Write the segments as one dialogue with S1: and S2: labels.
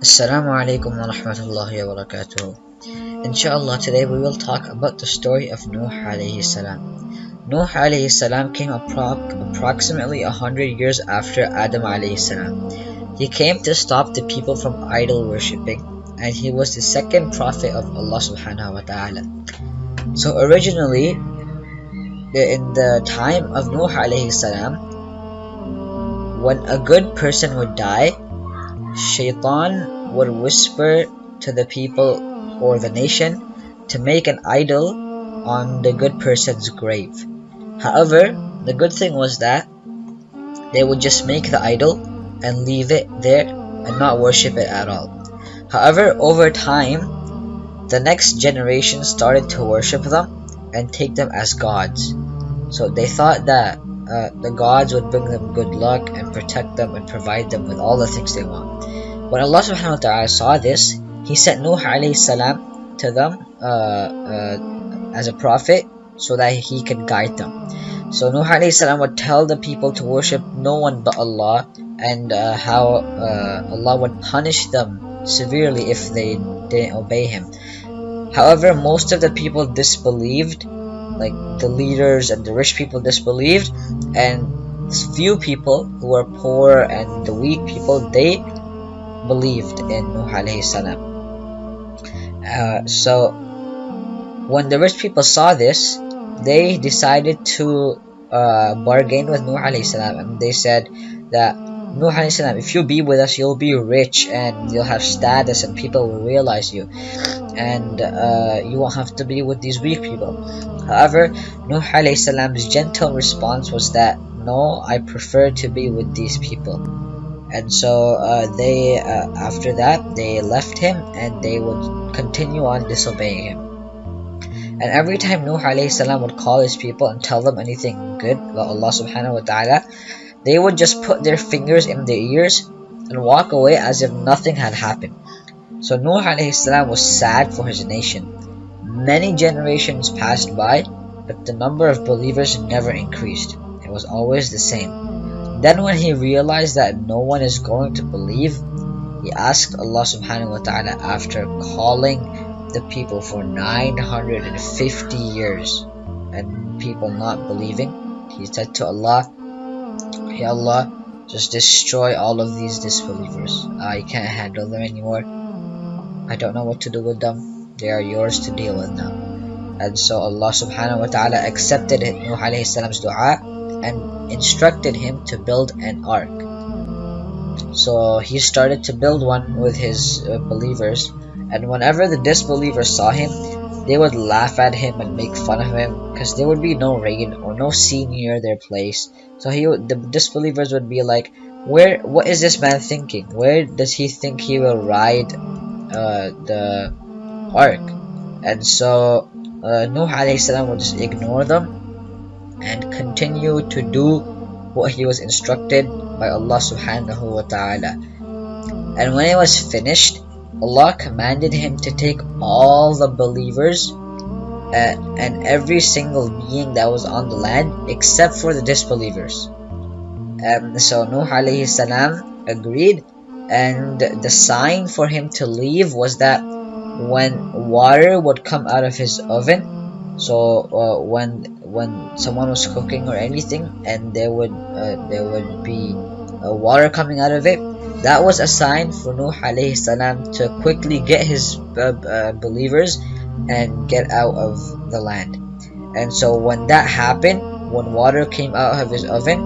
S1: Assalamu alaikum wa rahmatullahi wa barakatuh. Inshallah, today we will talk about the story of Nuh alayhi salam. Nuh alayhi salam came approximately 100 years after Adam alayhi salam. He came to stop the people from idol worshipping, and he was the second prophet of Allah subhanahu wa ta'ala. So originally, in the time of Nuh alayhi salam, when a good person would die, Shaitan would whisper to the people or the nation to make an idol on the good person's grave. However, the good thing was that they would just make the idol and leave it there and not worship it at all. However, over time, the next generation started to worship them and take them as gods. So they thought that the gods would bring them good luck and protect them and provide them with all the things they want. When Allah subhanahu wa ta'ala saw this, He sent Nuh alayhi salam to them as a prophet so that he could guide them. So Nuh alayhi salam would tell the people to worship no one but Allah, and how Allah would punish them severely if they didn't obey Him. However, most of the people disbelieved, like the leaders and the rich people disbelieved, and few people who were poor and the weak people, they believed in Nuh alayhi salam. So when the rich people saw this, they decided to bargain with Nuh alayhi salam, and they said that Nuh alayhi salam, if you be with us, you'll be rich and you'll have status and people will realize you, and you won't have to be with these weak people. However, Nuh alayhi salam's gentle response was that, no, I prefer to be with these people. And so they after that, they left him and they would continue on disobeying him. And every time Nuh alayhi salam would call his people and tell them anything good about Allah subhanahu wa ta'ala, they would just put their fingers in their ears and walk away as if nothing had happened. So Nuh alayhi salam was sad for his nation. Many generations passed by, but the number of believers never increased. It was always the same. Then when he realized that no one is going to believe, he asked Allah subhanahu wa ta'ala, after calling the people for 950 years and people not believing, he said to Allah, "Ya Allah, just destroy all of these disbelievers. I can't handle them anymore. I don't know what to do with them. They are yours to deal with now." And so Allah subhanahu wa ta'ala accepted Nuh alayhi salam's dua and instructed him to build an ark. So he started to build one with his believers, and whenever the disbelievers saw him, they would laugh at him and make fun of him because there would be no rain or no sea near their place. So the disbelievers would be like, what is this man thinking? Where does he think he will ride the ark? And so Nuh alayhi salam would just ignore them and continue to do what he was instructed by Allah subhanahu wa ta'ala. And when it was finished, Allah commanded him to take all the believers and every single being that was on the land except for the disbelievers. So Nuh alayhi salam agreed, and the sign for him to leave was that when water would come out of his oven, so when someone was cooking or anything and there would be water coming out of it, that was a sign for Nuh alayhi salam to quickly get his believers and get out of the land. And so when that happened, when water came out of his oven,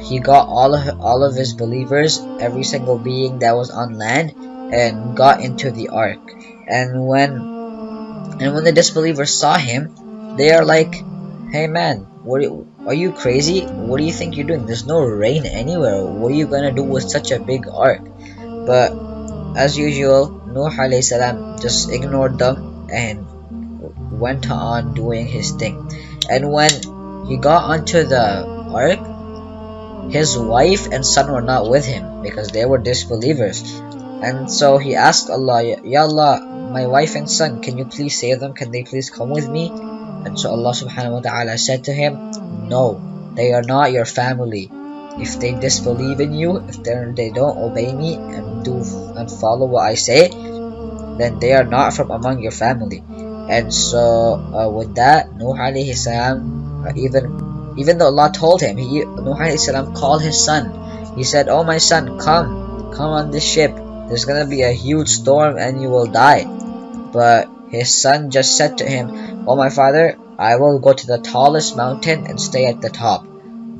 S1: he got all of his believers, every single being that was on land, and got into the ark. And when the disbelievers saw him, they are like, "Hey man, are you crazy? What do you think you're doing? There's no rain anywhere. What are you gonna do with such a big ark?" But as usual, Nuh alayhi salam just ignored them and went on doing his thing. And when he got onto the ark, his wife and son were not with him because they were disbelievers. And so he asked Allah, "Ya Allah, my wife and son, can you please save them? Can they please come with me?" And so Allah subhanahu wa ta'ala said to him, "No, they are not your family. if they disbelieve in you, if they don't obey me and follow what I say, then they are not from among your family. And so with that, Nuh alayhi salam, even though Allah told him, Nuh alayhi salam called his son. He said, "Oh my son, come on this ship. There's gonna be a huge storm and you will die." But his son just said to him, "Oh my father, I will go to the tallest mountain and stay at the top."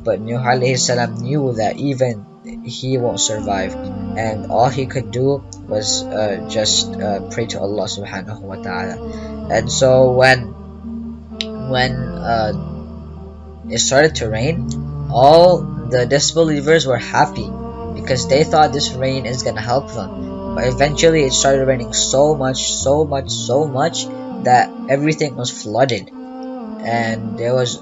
S1: But Nuh alayhi salam knew that even he won't survive, and all he could do was just pray to Allah subhanahu wa ta'ala. And so when it started to rain, all the disbelievers were happy because they thought this rain is gonna help them. But eventually it started raining so much that everything was flooded, and there was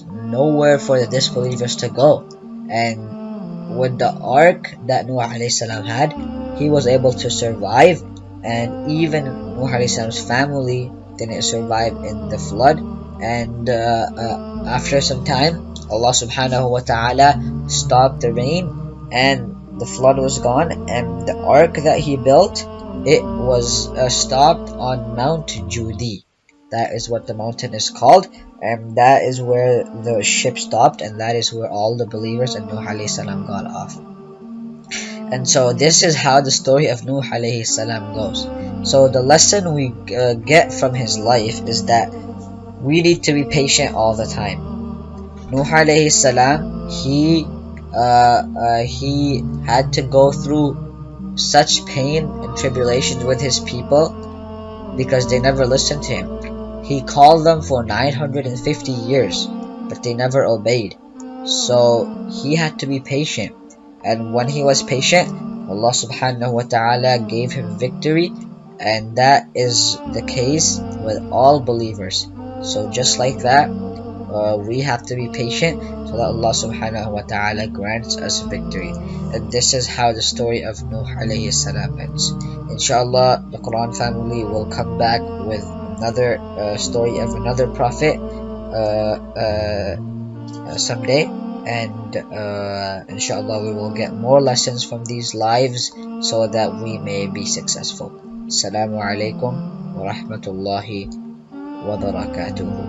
S1: nowhere for the disbelievers to go. And with the ark that Nuh alayhi salam had, he was able to survive, and even Nuh alayhi salam's family didn't survive in the flood. And after some time, Allah subhanahu wa ta'ala stopped the rain, and the flood was gone, and the ark that he built, it was stopped on Mount Judi. That is what the mountain is called, and that is where the ship stopped, and that is where all the believers and Nuh alayhi salam got off. And so this is how the story of Nuh alayhi salam goes. So the lesson we get from his life is that we need to be patient all the time. Nuh alayhi salam, he had to go through such pain and tribulations with his people because they never listened to him. He called them for 950 years, but they never obeyed. So he had to be patient. And when he was patient, Allah subhanahu wa ta'ala gave him victory. And that is the case with all believers. So just like that, we have to be patient so that Allah subhanahu wa ta'ala grants us victory. And this is how the story of Nuh alayhi salam ends. Inshallah, the Quran family will come back with another story of another prophet someday, and inshallah we will get more lessons from these lives so that we may be successful. Assalamu alaikum wa rahmatullahi wa barakatuhu.